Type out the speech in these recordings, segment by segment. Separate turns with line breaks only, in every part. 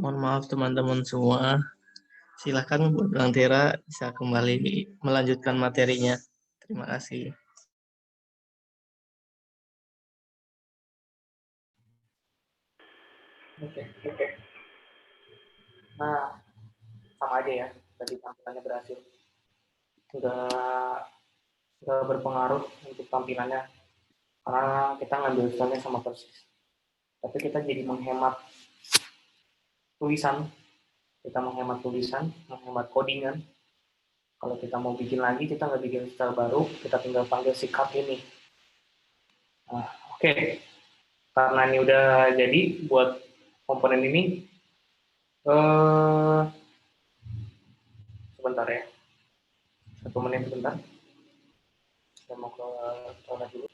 Mohon maaf teman-teman semua. Silakan buat Bang Tera bisa kembali melanjutkan materinya. Terima kasih.
Oke. Nah, sama aja ya. Tadi tampilannya berhasil. Nggak berpengaruh untuk tampilannya karena kita ngambil stylenya sama persis. Tapi kita jadi menghemat tulisan, menghemat codingan. Kalau kita mau bikin lagi, kita nggak bikin style baru, kita tinggal panggil si cut ini. Nah, oke. Karena ini udah jadi buat komponen ini, sebentar ya. 1 menit sebentar. Saya mau ke toilet dulu.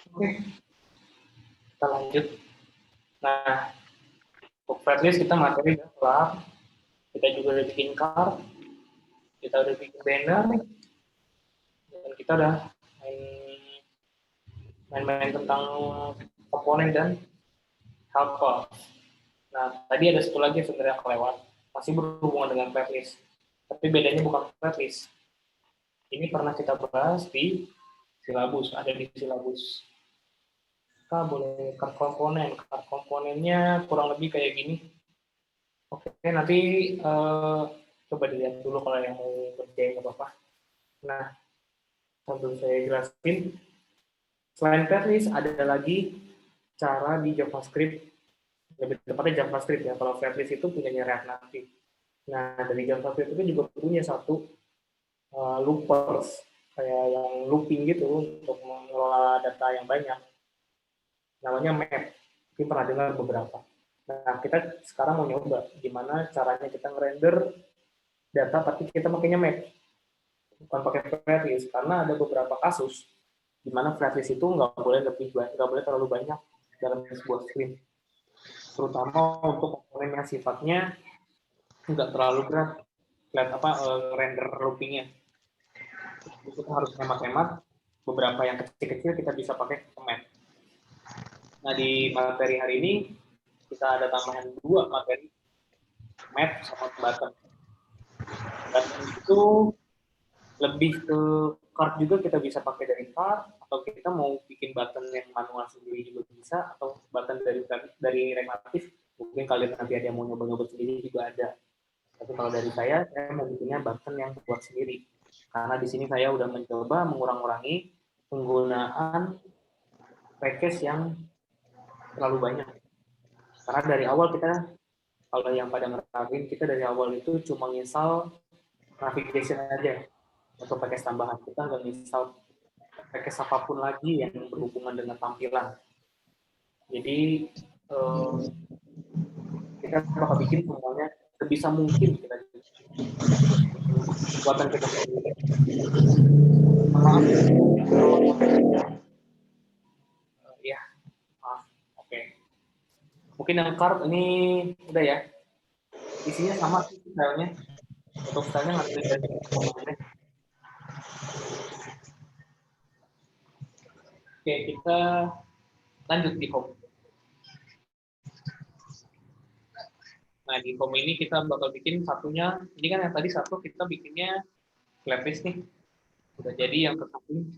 Oke, kita lanjut. Nah, untuk fatlist kita materi udah kelar. Kita juga udah bikin card, kita udah bikin banner, dan kita udah main-main tentang komponen dan helper. Nah, tadi ada satu lagi sebenarnya kelewat, masih berhubungan dengan fatlist. Tapi bedanya bukan fatlist. Ini pernah kita bahas di silabus, ada di silabus. Kita boleh card komponennya kurang lebih kayak gini. Oke, nanti coba dilihat dulu kalau yang mau kerjain nggak apa-apa. Nah, sambil saya jelasin, selain fatlist ada lagi cara di JavaScript, lebih tepatnya JavaScript ya. Kalau fatlist itu punyanya React Native. Nah, dari JavaScript itu juga punya satu loopers, kayak yang looping gitu untuk mengelola data yang banyak. Namanya map, mungkin pernah dengar beberapa. Nah, kita sekarang mau nyoba gimana caranya kita ngerender data tapi kita pakainya map, bukan pakai fatlist, karena ada beberapa kasus di mana fatlist itu nggak boleh terlalu banyak dalam sebuah screen, terutama untuk komponen yang sifatnya nggak terlalu berat, render loopingnya. Kita harus hemat-hemat, beberapa yang kecil-kecil kita bisa pakai map. Nah, di materi hari ini kita ada tambahan 2 materi, map sama button. Button itu lebih ke card juga, kita bisa pakai dari card, atau kita mau bikin button yang manual sendiri juga bisa, atau button dari Reactive, mungkin kalian nanti ada yang mau nyoba-nyoba sendiri juga ada. Tapi kalau dari saya mau bikinnya button yang buat sendiri. Karena di sini saya udah mencoba mengurangi penggunaan package yang terlalu banyak. Karena dari awal kita, kalau yang pada ngertiin, kita dari awal itu cuma install navigation aja untuk package tambahan. Kita nggak install package apapun lagi yang berhubungan dengan tampilan. Jadi kita bakal bikin semuanya sebisa mungkin kita buatan kita sendiri. Ya, maaf. Oke. Mungkin yang card ini udah ya. Isinya sama sih stylenya. Untuk stylenya ngambil dari komponennya. Oke, kita lanjut di home. Nah, di form ini kita bakal bikin satunya, ini kan yang tadi satu kita bikinnya flat list nih. Udah jadi yang ke samping,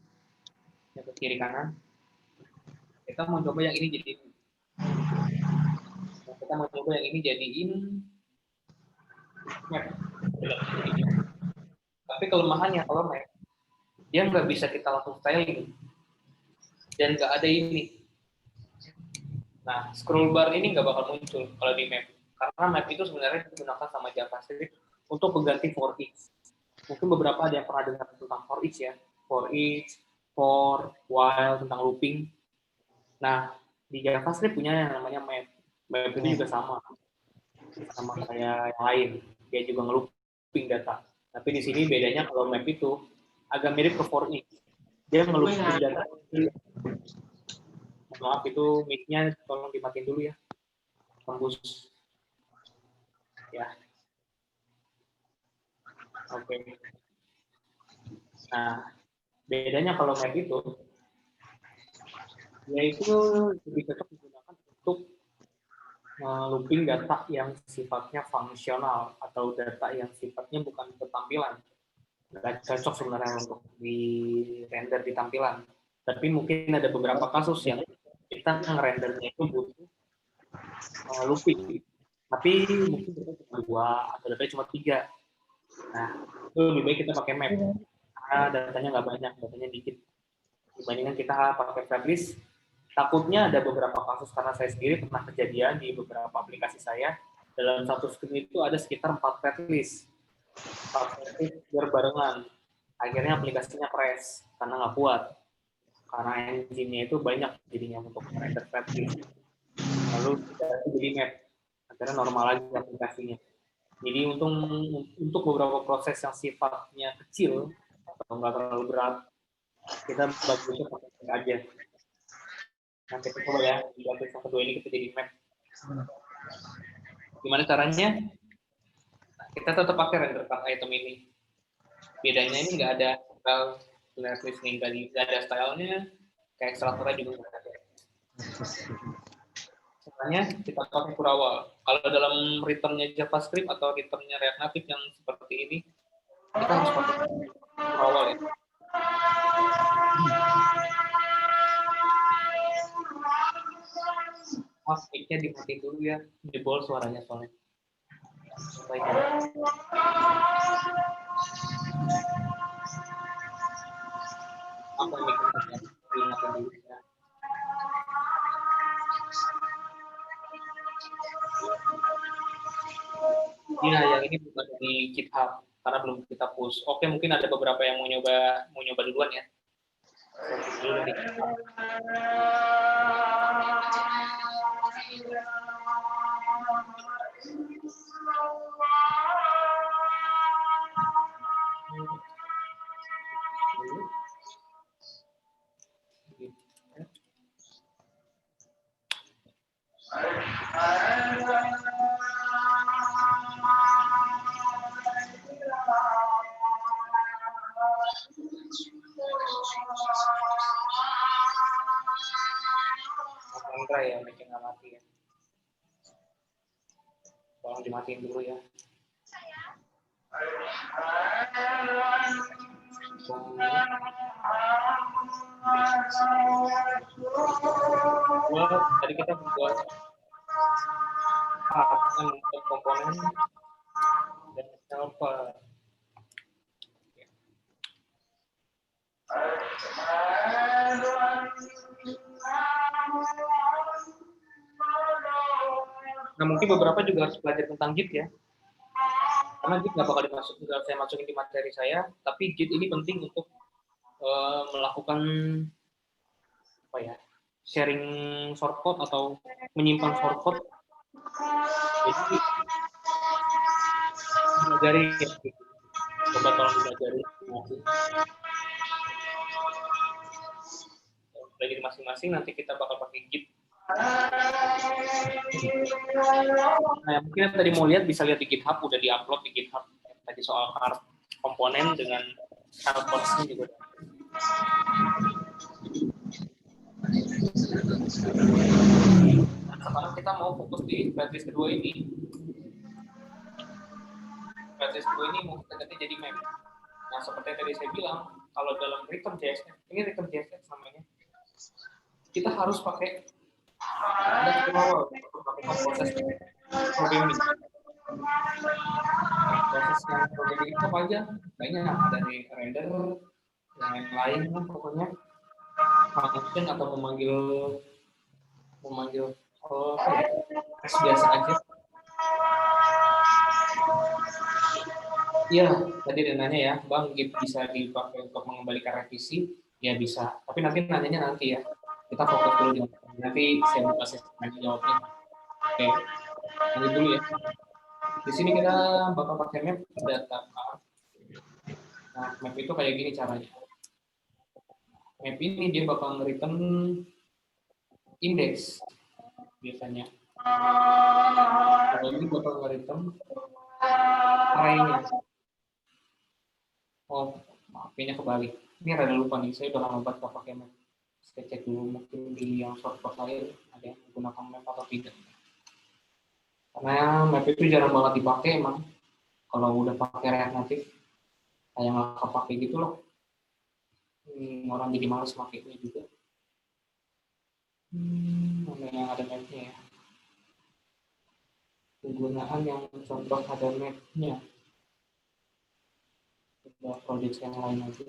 yang ke kiri kanan. Kita mau coba yang ini jadiin. Nah, kita mau coba yang ini jadiin map. Tapi kelemahannya kalau map, dia nggak bisa kita langsung styling. Dan nggak ada ini. Nah, scroll bar ini nggak bakal muncul kalau di map. Karena map itu sebenarnya digunakan sama JavaScript untuk mengganti for each. Mungkin beberapa ada yang pernah dengar tentang for each ya. For each, for, while, tentang looping. Nah, di JavaScript punya yang namanya map. Map itu juga sama kayak yang lain. Dia juga nge-looping data. Tapi di sini bedanya kalau map itu agak mirip ke for each. Dia nge-looping data. Maaf, itu mic-nya tolong dimatiin dulu ya. Tembus. Ya. Oke. Nah, bedanya kalau map itu, yaitu lebih cocok digunakan untuk looping data yang sifatnya fungsional atau data yang sifatnya bukan ketampilan. Nggak cocok sebenarnya untuk di render di tampilan. Tapi mungkin ada beberapa kasus yang kita ngerendernya itu butuh looping. Tapi mungkin kita cuma 2 atau datanya cuma 3. Nah, itu lebih baik kita pakai map. Karena datanya nggak banyak, datanya dikit. Dibandingkan kita pakai flat list, takutnya ada beberapa kasus karena saya sendiri pernah kejadian di beberapa aplikasi saya, dalam satu screen itu ada sekitar 4 flat list. 4 flat list berbarengan. Akhirnya aplikasinya crash karena nggak kuat. Karena engine-nya itu banyak jadinya untuk render flat list. Lalu kita jadi map. Akhirnya normal lagi aplikasinya. Jadi untuk beberapa proses yang sifatnya kecil atau nggak terlalu berat, kita bagusnya pakai map aja. Nanti kita coba ya di aplikasi yang kedua ini kita jadi map. Gimana caranya? Kita tetap pakai render path item ini. Bedanya ini nggak ada style list nih, nggak ada stylenya, kayak ekstraktornya juga nggak ada. Caranya kita pakai Kurawal. Kalau dalam returnnya JavaScript atau returnnya React Native yang seperti ini, kita harus pakai Kurawal ya. Mas, mic-nya dimatiin dulu ya, jebol suaranya soalnya. Apa mic-nya dimatiin dulu ya. Iya, yang ini bukan di GitHub karena belum kita push. Oke, mungkin ada beberapa yang mau nyoba duluan ya. Dulu di GitHub. Kontra ya, bikin nggak mati ya. Tolong dimatiin dulu ya. Tadi kita buat untuk komponen dan helper. Nah, mungkin beberapa juga harus belajar tentang Git ya. Karena Git nggak bakal saya masukin di materi saya, tapi Git ini penting untuk melakukan apa ya, sharing shortcode atau menyimpan shortcode. Jadi pelajari ya, coba tolong dipelajari belajar masing-masing, nanti kita bakal pakai Git. Nah, mungkin yang tadi mau lihat bisa lihat di GitHub, udah diupload di GitHub tadi soal komponen dengan helpers juga. Nah, sekarang kita mau fokus di flat list kedua ini. basis 2 ini mau kita ganti jadi map. Nah, seperti yang tadi saya bilang, kalau dalam return JSX, ini return JSX namanya, kita harus pakai ada scroll untuk melakukan proses programming. Nah, proses yang programming itu apa aja? Banyak, ada dari render, yang lain lah pokoknya, function atau memanggil tes biasa aja. Iya, tadi dia nanya ya, Bang, Git bisa dipakai untuk mengembalikan revisi? Ya bisa, tapi nanti nanyanya nanti ya. Kita fokus dulu di nanti saya buka sesi jawabnya. Oke, lanjut dulu ya. Di sini kita bakal pakai map data. Nah, map itu kayak gini caranya. Map ini dia bakal nge-return indeks biasanya. Kalau ini bakal nge-return array-nya. Oh, maaf, ini kebalik. Ini rada lupa nih, saya udah lama banget pakai map. Saya cek dulu mungkin di yang short file ada yang menggunakan map atau tidak. Karena map itu jarang banget dipakai emang. Kalau udah pakai React Native, kayak nggak kepake gitu loh. Orang jadi males pakainya juga. Mana yang ada mapnya ya? Penggunaan yang contoh ada mapnya. Ada project yang lain aja.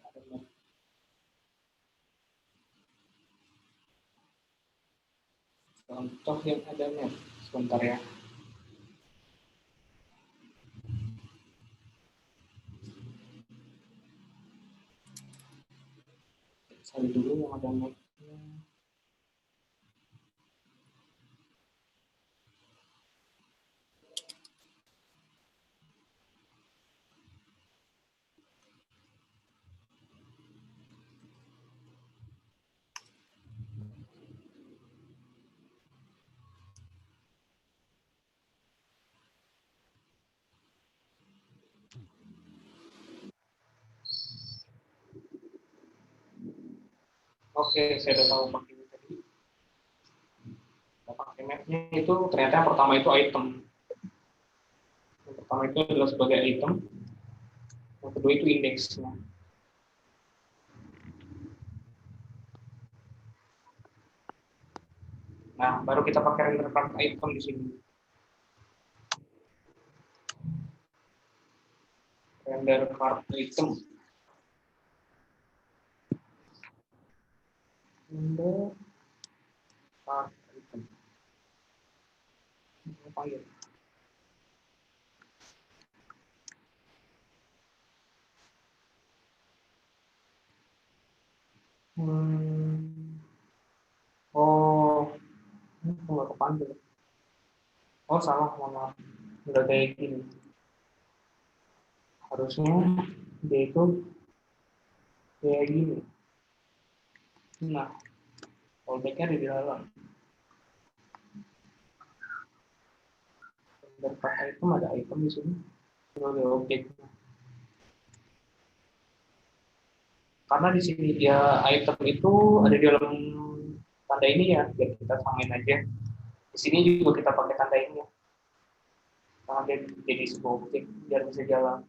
Ada map. Contoh yang ada map. Sebentar ya. Cari dulu yang ada mapnya. Oke, saya udah tahu pakai ini tadi. Pakai mapnya itu ternyata yang pertama itu item. Yang pertama itu adalah sebagai item. Yang kedua itu indeksnya. Nah, baru kita pakai render card item di sini. Render card item. Render card item. Apa ya? Oh, ini nggak kepanggil. Oh, salah, mohon maaf. Udah kayak gini. Harusnya dia itu kayak gini. Nah, fallback-nya ada di dalam. Dan pakai item ada item di sini. Ada objek. Karena di sini dia item itu ada di dalam tanda ini ya, biar kita samain aja. Di sini juga kita pakai tanda ini ya. Karena dia jadi sebuah objek biar bisa jalan.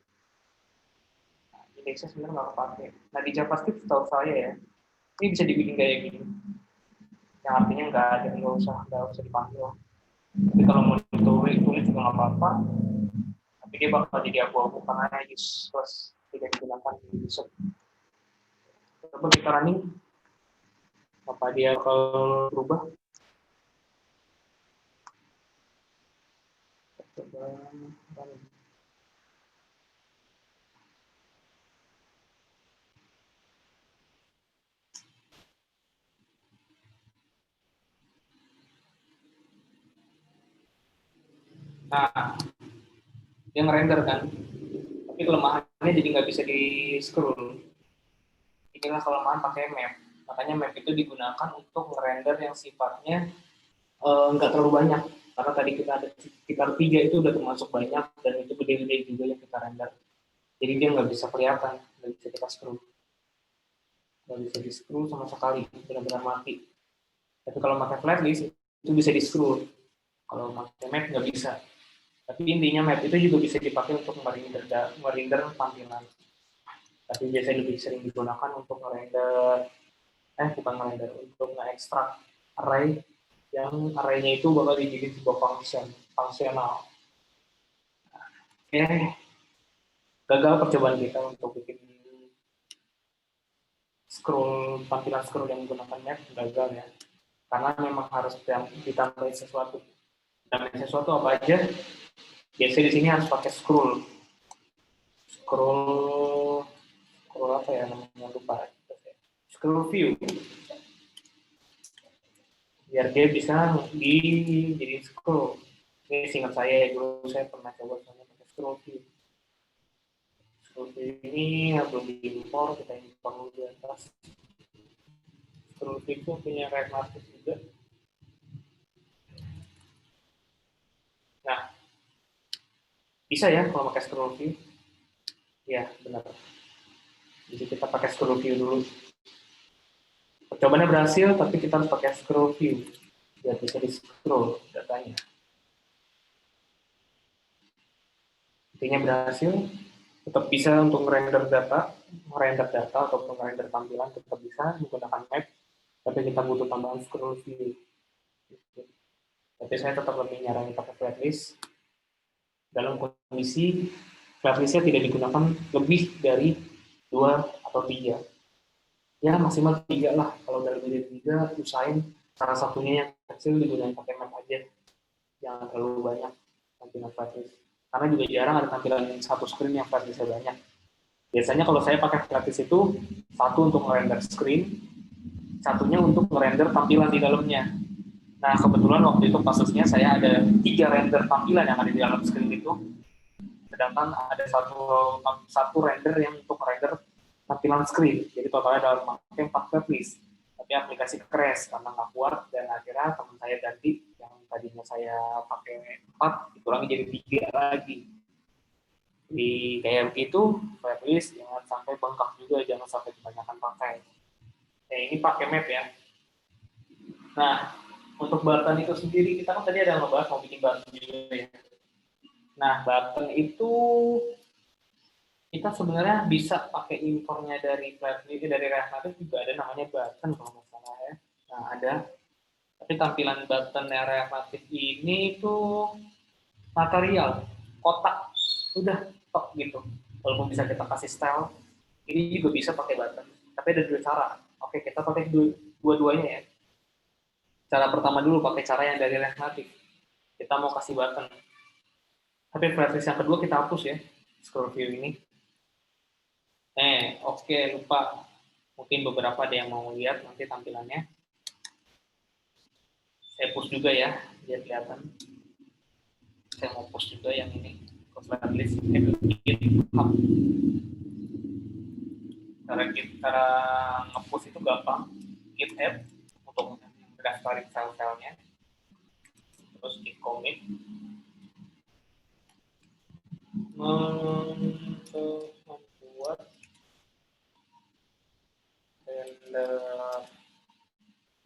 Nah, indeksnya sebenarnya nggak kepake. Nah, di JavaScript setahu saya ya, ini bisa dibikin kayak gini. Yang artinya nggak usah dipanggil. Tapi kalau mau ditulis juga nggak apa-apa. Tapi dia bakal jadi abu-abu karena useless, tidak digunakan di user. Coba kita running, apa dia kalau berubah? Coba running. Nah, dia ngerender kan, tapi kelemahannya jadi nggak bisa di scroll. Inilah kelemahan pakai map. Makanya map itu digunakan untuk ngerender yang sifatnya nggak terlalu banyak. Karena tadi kita ada sekitar 3 itu udah termasuk banyak dan itu gede-gede juga yang kita render. Jadi dia nggak bisa kelihatan, nggak bisa kita scroll. Nggak bisa di scroll sama sekali, benar-benar mati. Tapi kalau pakai flatlist itu bisa di scroll. Kalau pakai map nggak bisa. Tapi intinya map itu juga bisa dipakai untuk merender tampilan. Tapi biasanya lebih sering digunakan untuk ngerender, bukan ngerender, untuk nge-extract array yang array-nya itu bakal dijadiin sebuah fungsional. Oke, gagal percobaan kita untuk bikin tampilan scroll yang menggunakan map, gagal ya. Karena memang harus ditambahin sesuatu. Tambahin sesuatu apa aja? Biasanya di sini harus pakai scroll apa ya namanya, lupa. Scroll view. Biar dia bisa jadi scroll. Ini singkat saya ya, dulu saya pernah coba pakai scroll view. Scroll view ini belum diimpor, kita impor dulu di atas. Scroll view itu punya React Native juga. Nah, bisa ya kalau pakai scroll view? Ya, benar. Jadi kita pakai scroll view dulu. Percobaannya berhasil, tapi kita harus pakai scroll view biar bisa di scroll datanya. Intinya berhasil, tetap bisa untuk render data ataupun render tampilan tetap bisa menggunakan map, tapi kita butuh tambahan scroll view. Tapi saya tetap lebih nyaranin pakai flatlist dalam kondisi flatlistnya tidak digunakan lebih dari 2 atau 3. Ya maksimal 3 lah. Kalau udah lebih dari 3, usahain salah satunya yang kecil digunakan pakai map aja. Jangan terlalu banyak tampilan flatlist. Karena juga jarang ada tampilan satu screen yang flatlistnya banyak. Biasanya kalau saya pakai flatlist itu, satu untuk nge-render screen, satunya untuk nge-render tampilan di dalamnya. Nah, kebetulan waktu itu kasusnya saya ada 3 render tampilan yang ada di dalam screen itu, sedangkan ada satu render yang untuk render tampilan screen. Jadi totalnya dalam pakai 4 flatlist. Tapi aplikasi crash karena nggak kuat, dan akhirnya teman saya ganti yang tadinya saya pakai 4, dikurangi jadi 3 lagi. Di kayak begitu, flatlist jangan sampai bengkak juga, jangan sampai kebanyakan pakai. Ini pakai map ya. Nah, untuk button itu sendiri, kita kan tadi ada ngebahas mau bikin button juga ya. Nah, button itu kita sebenarnya bisa pakai impornya dari flatlist, dari React Native juga ada namanya button kalau nggak salah ya. Nah, ada. Tapi tampilan button React Native ini tuh material, kotak, udah tok gitu. Walaupun bisa kita kasih style, ini juga bisa pakai button. Tapi ada 2 cara. Oke, kita pakai dua-duanya ya. Cara pertama dulu pakai cara yang dari React Native. Kita mau kasih button. Tapi flatlist yang kedua kita hapus ya, scroll view ini. Oke, lupa. Mungkin beberapa ada yang mau lihat nanti tampilannya. Saya push juga ya, biar kelihatan. Saya mau push juga yang ini ke flatlist GitHub. Cara nge-push itu gampang. Git add untuk mendaftarin file-filenya. Terus git commit. Membuat render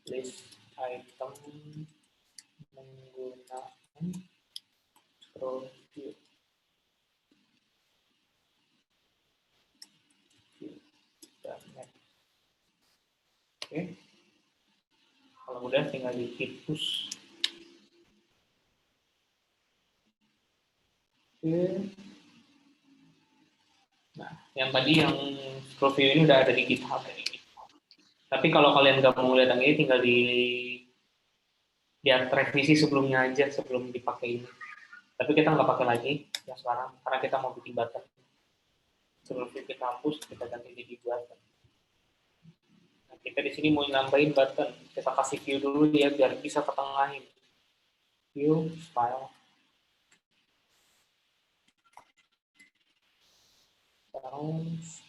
list item menggunakan scroll view. Oke. Kalau udah tinggal di hit push. Oke. Nah, yang tadi yang scroll view ini udah ada di GitHub. Tapi kalau kalian nggak mau lihat yang ini, tinggal lihat revisi sebelumnya aja sebelum dipakai ini. Tapi kita nggak pakai lagi ya sekarang karena kita mau bikin button. Sebelum kita hapus, kita ganti jadi button. Nah, kita di sini mau nambahin button. Kita kasih view dulu ya biar bisa ketengahin. View style. Terus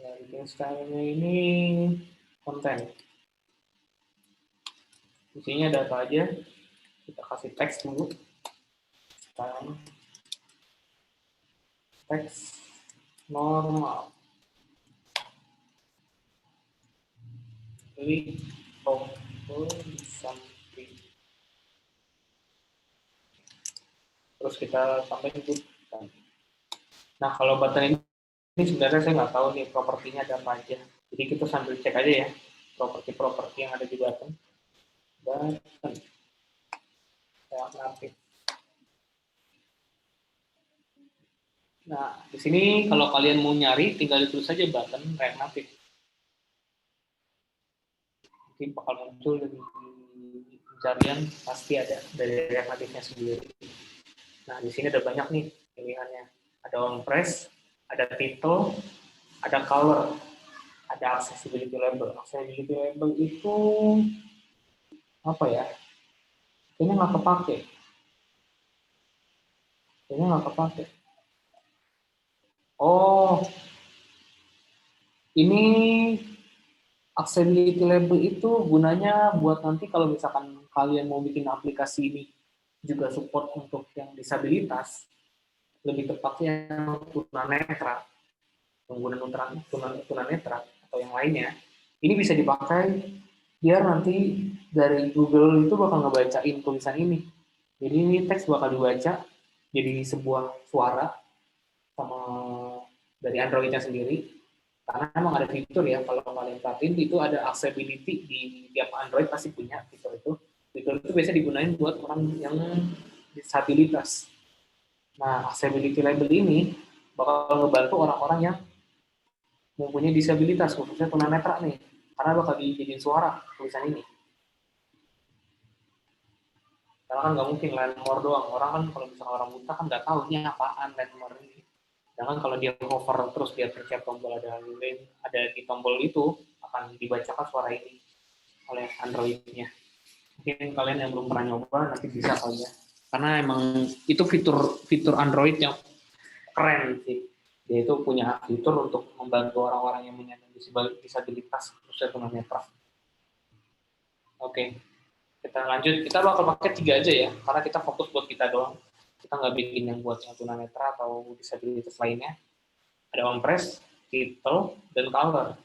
dari stylenya ini konten. Isinya data aja. Kita kasih teks dulu. Style. Teks normal. Jadi di samping. Terus kita tambahin good. Nah, kalau button ini sebenarnya saya nggak tahu nih propertinya ada apa aja. Jadi kita sambil cek aja ya properti-properti yang ada di button. Button React Native. Nah, di sini kalau kalian mau nyari, tinggal ditulis saja button React Native. Nanti bakal muncul di pencarian, pasti ada dari React Native-nya sendiri. Nah, di sini ada banyak nih pilihannya. Ada on-press, ada title, ada color, ada accessibility label. Accessibility label itu apa ya? Kayaknya nggak kepake. Oh, ini accessibility label itu gunanya buat nanti kalau misalkan kalian mau bikin aplikasi ini juga support untuk yang disabilitas, lebih tepatnya tunanetra, pengguna tunanetra atau yang lainnya, ini bisa dipakai biar nanti dari Google itu bakal ngebacain tulisan ini. Jadi ini teks bakal dibaca jadi sebuah suara sama dari Android-nya sendiri. Karena emang ada fitur ya, kalau kalian perhatiin itu ada accessibility di tiap Android pasti punya fitur itu. Fitur itu biasa digunain buat orang yang disabilitas. Nah, accessibility label ini bakal ngebantu orang-orang yang mempunyai disabilitas, khususnya tunanetra nih, karena bakal dijadiin suara tulisan ini. Karena kan nggak mungkin landmark doang, orang kan kalau misalnya orang buta kan nggak tahu ini apaan landmark ini. Jangan kalau dia hover terus dia pencet tombol ada di tombol itu akan dibacakan suara ini oleh Android-nya. Mungkin kalian yang belum pernah nyoba nanti bisa kali ya. Karena emang itu fitur Android yang keren sih. Dia itu punya fitur untuk membantu orang-orang yang menyandang disabilitas khususnya tunanetra. Oke, kita lanjut. Kita bakal pakai 3 aja ya, karena kita fokus buat kita doang. Kita nggak bikin yang buat yang tunanetra atau disabilitas lainnya. Ada on-press, title, dan color.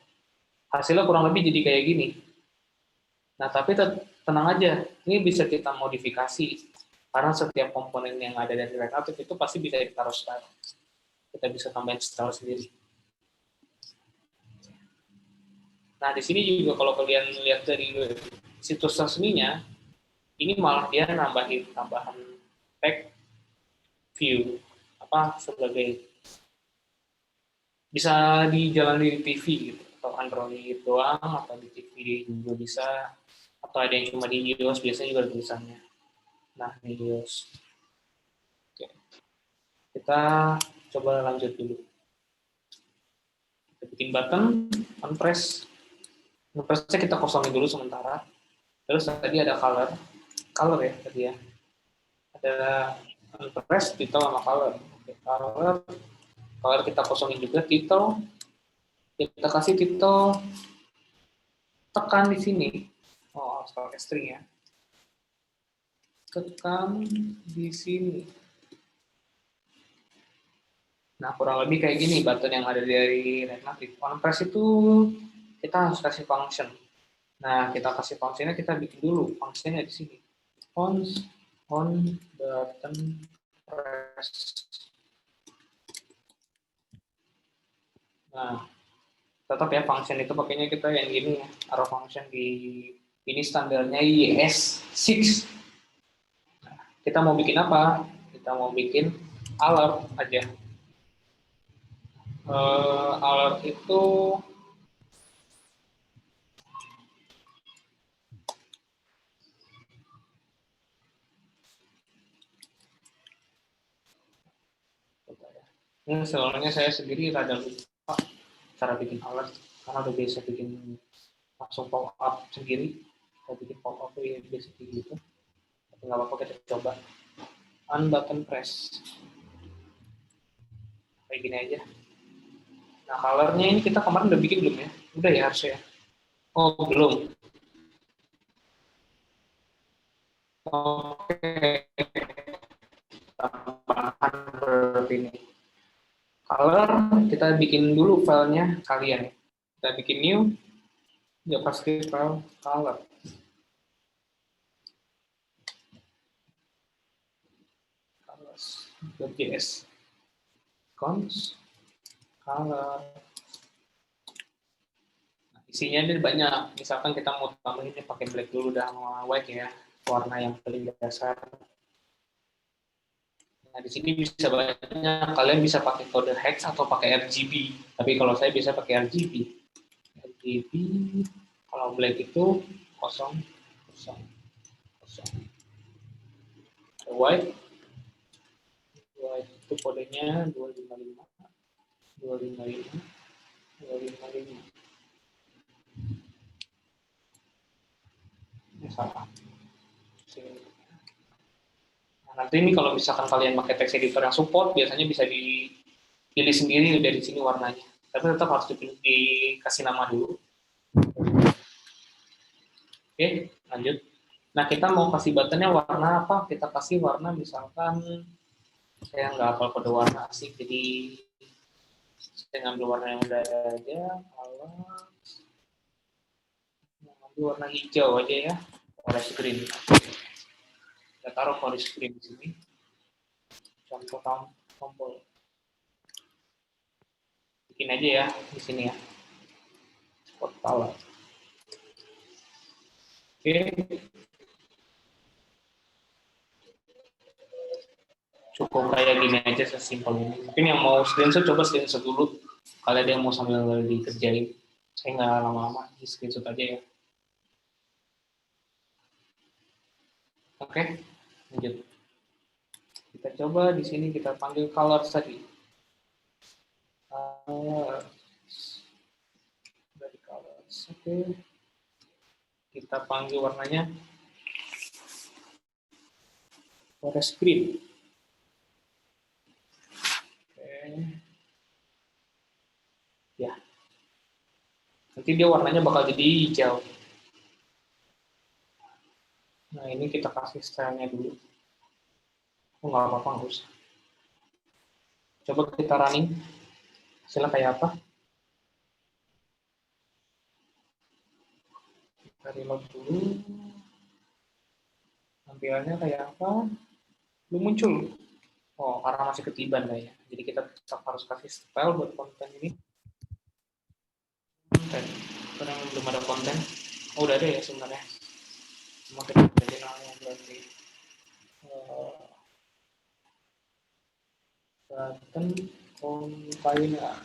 Hasilnya kurang lebih jadi kayak gini. Nah, tapi tenang aja, ini bisa kita modifikasi. Karena setiap komponen yang ada dari React Native itu pasti bisa ditaruh style. Kita bisa tambahin style sendiri. Nah, di sini juga kalau kalian lihat dari situs resminya, ini malah dia nambahin tambahan tag view sebagai bisa dijalani di TV gitu, atau Android doang, atau di TV juga bisa, atau ada yang cuma di iOS biasanya juga ada tulisannya. Nah, di iOS. Oke. Kita coba lanjut dulu. Kita bikin button, on-press. On-press-nya kita kosongin dulu sementara. Terus tadi ada color ya tadi ya. Ada on-press, title sama color. Oke, color kita kosongin juga, title. Kita kasih title tekan di sini. Oh, harus pakai string ya. Tekan di sini. Nah, kurang lebih kayak gini button yang ada dari React Native. On-press itu kita harus kasih function. Nah, kita kasih functionnya, kita bikin dulu functionnya di sini. On button press. Nah, tetap ya function itu pakainya kita yang gini ya, arrow function di ini standarnya ES6. Nah, kita mau bikin apa? Kita mau bikin alert aja. Alert itu ini sebenarnya saya sendiri rada lupa cara bikin alert karena udah biasa bikin langsung pop up sendiri. Saya bikin pop up ya biasa gitu. Tapi nggak apa-apa, kita coba. On button press. Kayak gini aja. Nah, colornya ini kita kemarin udah bikin belum ya? Udah ya harusnya. Oh, belum. Oke. Tambahan berarti ini. Color, kita bikin dulu filenya kalian. Kita bikin new, JavaScript file color. .js cons color. Nah, isinya ini banyak. Misalkan kita mau tambahinnya pakai black dulu dan white ya, warna yang paling dasar. Nah, di sini bisa banyak. Kalian bisa pakai kode hex atau pakai RGB. Tapi kalau saya bisa pakai RGB. RGB kalau black itu 0, 0, 0. White itu kodenya 255, 255, 255. Ini salah. Nah, nanti ini kalau misalkan kalian pakai text editor yang support, biasanya bisa dipilih sendiri dari sini warnanya. Tapi tetap harus dikasih nama dulu. Oke, lanjut. Nah, kita mau kasih buttonnya warna apa? Kita kasih warna misalkan, saya nggak hafal kode warna asik, jadi saya ngambil warna yang udah ada aja. Ngambil warna hijau aja ya, forest green. Kita taruh forest green di sini. Contoh tombol. Bikin aja ya di sini ya. Spot color. Oke. Cukup kayak gini aja sesimpel ini. Mungkin yang mau screenshot, coba screenshot dulu. Kalau ada yang mau sambil dikerjain. Saya nggak lama-lama, di screenshot aja ya. Oke, lanjut. Kita coba di sini kita panggil color tadi. Dari colors. Oke. Kita panggil warnanya forest green. Ya, nanti dia warnanya bakal jadi hijau. Nah, ini kita kasih stylenya dulu. Nggak apa-apa, nggak usah. Coba kita running. Hasilnya kayak apa? Kita reload dulu. Tampilannya kayak apa? Belum muncul. Oh, karena masih ketiban kayaknya. Jadi kita harus kasih style buat konten ini. Konten. Karena belum ada konten. Oh, udah ada ya sebenarnya. Cuma kita jadi namanya berarti button container.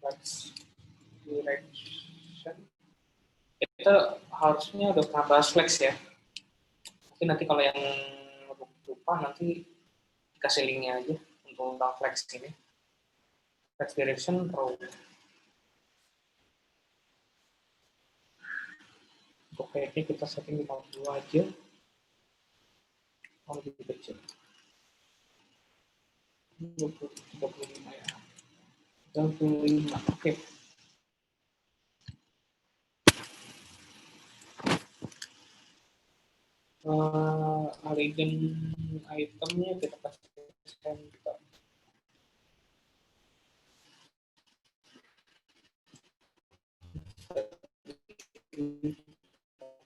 Let's direction. Kita harusnya udah pernah bahas flex ya. Tapi nanti kalau yang lupa nanti dikasih linknya aja untuk tentang flex ini. Flex direction row. Untuk kayaknya kita setting 50 aja. Oh, lebih kecil. 35 ya. 35. Oke. Alien itemnya kita kasih center.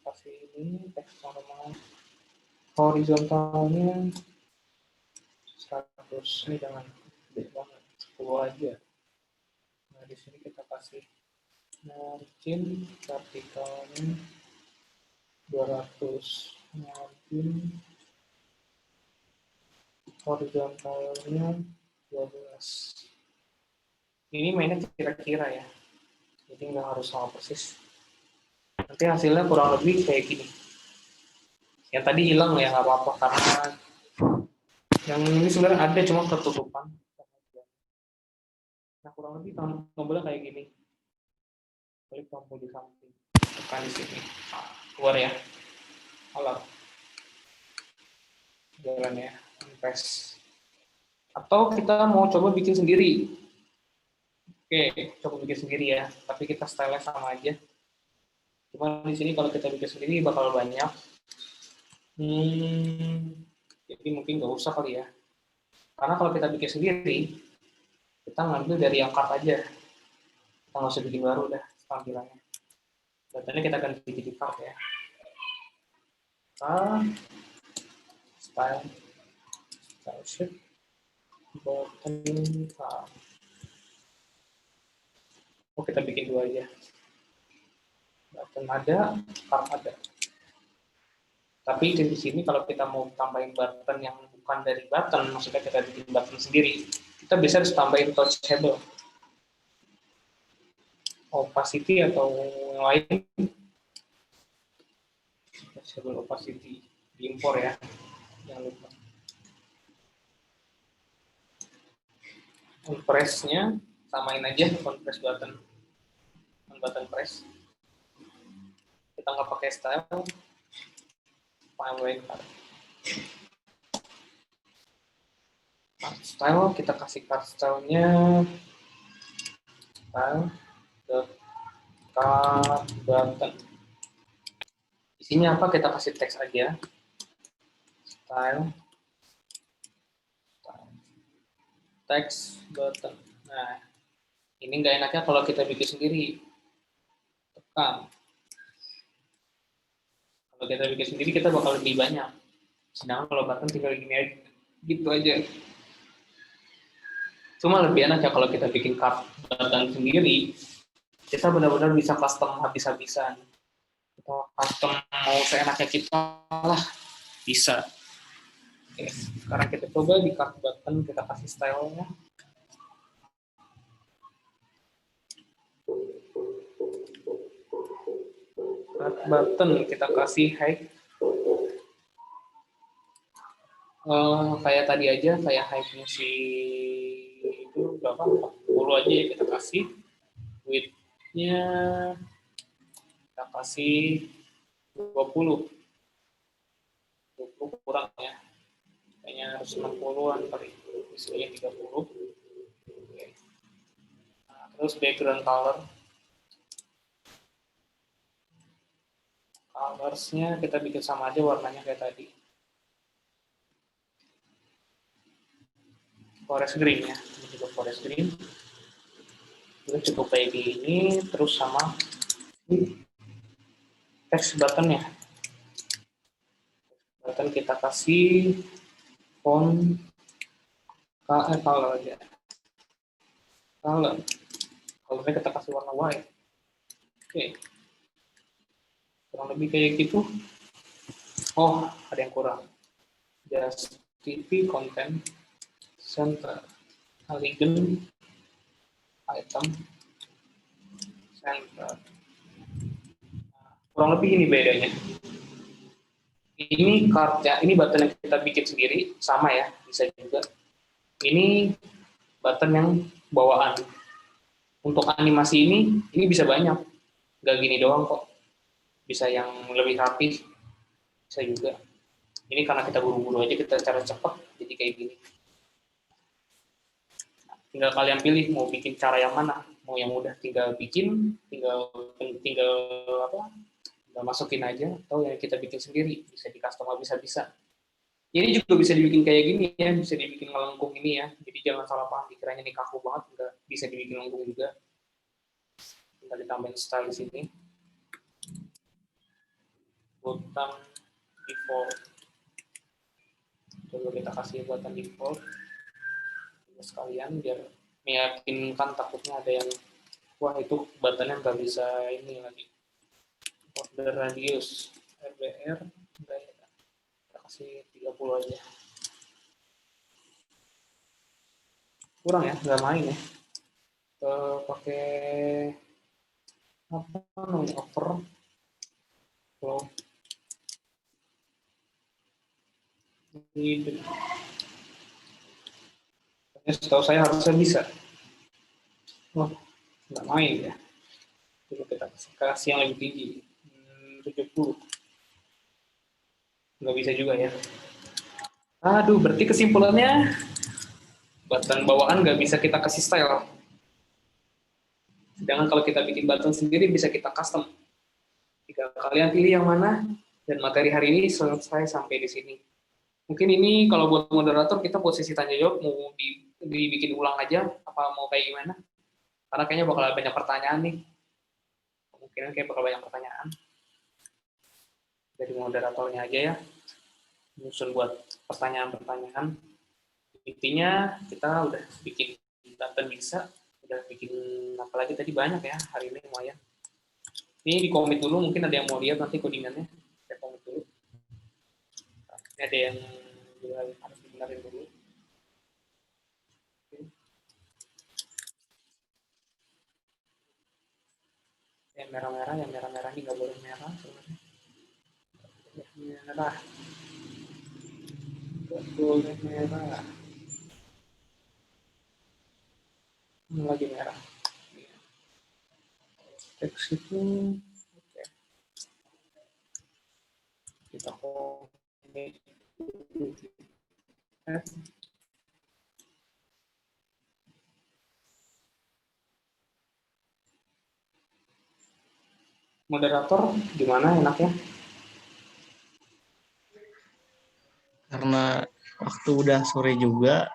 Kasih ini teks normal. Horizontalnya 100. Ini jangan gede banget, 10 aja. Nah, di sini kita kasih margin vertikalnya 200, margin horizontalnya 12. Ini mainnya kira-kira ya, jadi nggak harus sama persis. Nanti hasilnya kurang lebih kayak gini. Yang tadi hilang ya nggak apa-apa, karena yang ini sebenarnya ada cuma ketutupan. Nah, kurang lebih tombolnya kayak gini. Klik tombol di samping, tekan di sini, keluar ya. Alat jalan ya, paste. Atau kita mau coba bikin sendiri. Oke, coba bikin sendiri ya. Tapi kita style-nya sama aja. Cuma di sini kalau kita bikin sendiri bakal banyak. Jadi mungkin nggak usah kali ya. Karena kalau kita bikin sendiri, kita ngambil dari yang card aja. Kita nggak usah bikin baru dah tampilannya. Datanya kita ganti jadi card ya. Style sheet, button card. Oh, kita bikin dua aja. Button ada, card ada. Tapi di sini kalau kita mau tambahin button yang bukan dari button, maksudnya kita bikin button sendiri, kita bisa harus tambahin touchable, opacity atau yang lain. Touchable opacity diimpor ya, jangan lupa. Compress-nya samain aja compress button, button press. Kita nggak pakai style, style kita kasih card style-nya style card button. Isinya apa kita kasih teks aja. Style text button. Nah, ini nggak enaknya kalau kita bikin sendiri. Tekan. Kalau kita bikin sendiri kita bakal lebih banyak. Sedangkan kalau button tinggal gini aja, gitu aja. Cuma lebih enak ya kalau kita bikin card button sendiri, kita benar-benar bisa custom habis-habisan. Kita custom mau seenaknya kita lah, bisa. Oke, sekarang kita coba di card button kita kasih style-nya. Card button kita kasih height. Kayak tadi aja, kayak height-nya si itu berapa? 40 aja ya kita kasih. Width-nya kita kasih 20. 20 kurang ya. Kayaknya harus 60-an kali. Misalnya 30. Oke. Nah, terus background color. Colors-nya kita bikin sama aja warnanya kayak tadi. Forest green ya, ini juga forest green. Kita cukup kayak gini, terus sama text button-nya. Button kita kasih font color aja. Colornya kita kasih warna white. Oke. Kurang lebih kayak gitu. Oh, ada yang kurang. Just TV content center elegant item center. Kurang lebih ini bedanya. Ini card-nya, ini button yang kita bikin sendiri, sama ya, bisa juga. Ini button yang bawaan. Untuk animasi ini bisa banyak. Nggak gini doang kok. Bisa yang lebih rapi, bisa juga. Ini karena kita buru-buru aja, kita cara cepat, jadi kayak gini. Tinggal kalian pilih mau bikin cara yang mana. Mau yang mudah tinggal bikin, tinggal masukin aja, atau yang kita bikin sendiri, bisa di custom bisa. Ini juga bisa dibikin kayak gini ya, bisa dibikin melengkung ini ya. Jadi jangan salah paham, dikiranya ini kaku banget, enggak, bisa dibikin melengkung juga. Kita ditambahin style di sini. Button default. Coba kita kasih button default. Sekalian biar meyakinkan, takutnya ada yang wah itu buttonnya nggak bisa ini lagi. Border radius RBR kita kasih 30 aja. Kurang ya, nggak main ya. Pakai apa namanya, over flow ini. Setahu saya harusnya bisa. Wah, nggak main ya. Coba kita kasih yang lebih tinggi, 70. Nggak bisa juga ya. Aduh, berarti kesimpulannya button bawaan nggak bisa kita kasih style. Sedangkan kalau kita bikin button sendiri bisa kita custom. Jika kalian pilih yang mana, dan materi hari ini selesai sampai di sini. Mungkin ini kalau buat moderator kita posisi tanya jawab mau dibikin ulang aja, apa mau kayak gimana? Karena kayaknya bakal banyak pertanyaan nih. Kemungkinan kayak bakal banyak pertanyaan. Dari moderatornya aja ya. Nyusun buat pertanyaan-pertanyaan. Intinya kita udah bikin button bisa, udah bikin apalagi tadi banyak ya hari ini lumayan. Ini di komit dulu, mungkin ada yang mau lihat nanti codingannya. Saya komit dulu. Ini ada yang harus dibenarin dulu. Yang merah-merah ini nggak boleh merah sebenarnya. Yang merah, nggak boleh merah. Ini lagi merah. Teks itu, oke. Kita komit. Moderator gimana enaknya?
Karena waktu udah sore juga,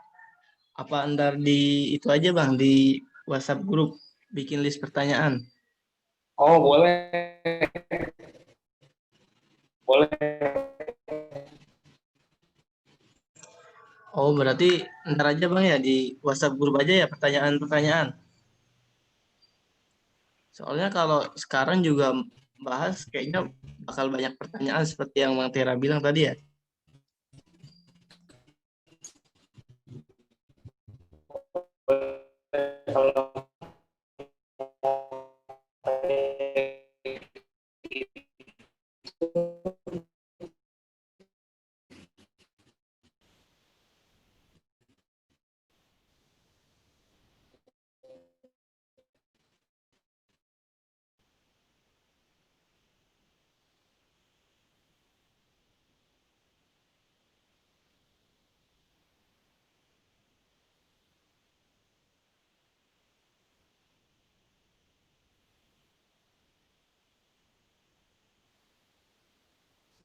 apa ntar di itu aja Bang, di WhatsApp grup bikin list pertanyaan?
Oh boleh, boleh.
Oh berarti ntar aja Bang ya di WhatsApp grup aja ya pertanyaan-pertanyaan. Soalnya kalau sekarang juga bahas kayaknya bakal banyak pertanyaan seperti yang Bang Tera bilang tadi ya.
Kalau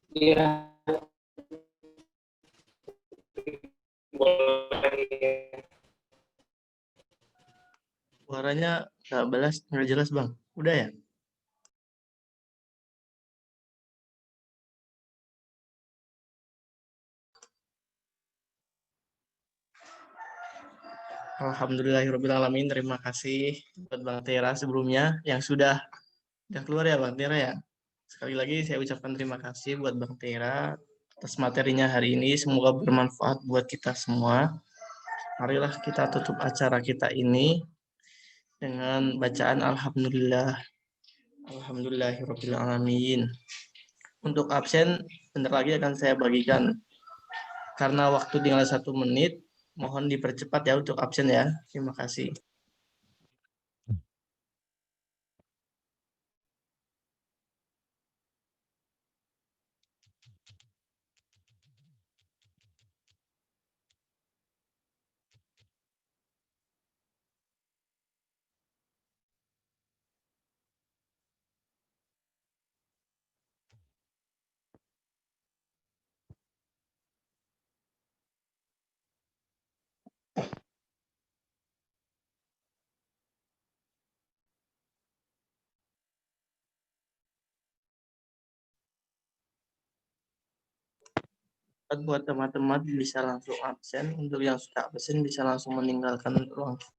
dia boleh.
Suaranya nggak jelas Bang. Udah ya? Alhamdulillahirrahmanirrahim. Terima kasih buat Bang Tera sebelumnya yang udah keluar ya Bang Tera ya. Sekali lagi saya ucapkan terima kasih buat Bang Tera atas materinya hari ini. Semoga bermanfaat buat kita semua. Marilah kita tutup acara kita ini dengan bacaan Alhamdulillah. Alhamdulillahirrahmanirrahim. Untuk absen, bentar lagi akan saya bagikan. Karena waktu tinggal 1 menit, mohon dipercepat ya untuk absen ya. Terima kasih. Buat teman-teman bisa langsung absen. Untuk yang sudah absen bisa langsung meninggalkan ruang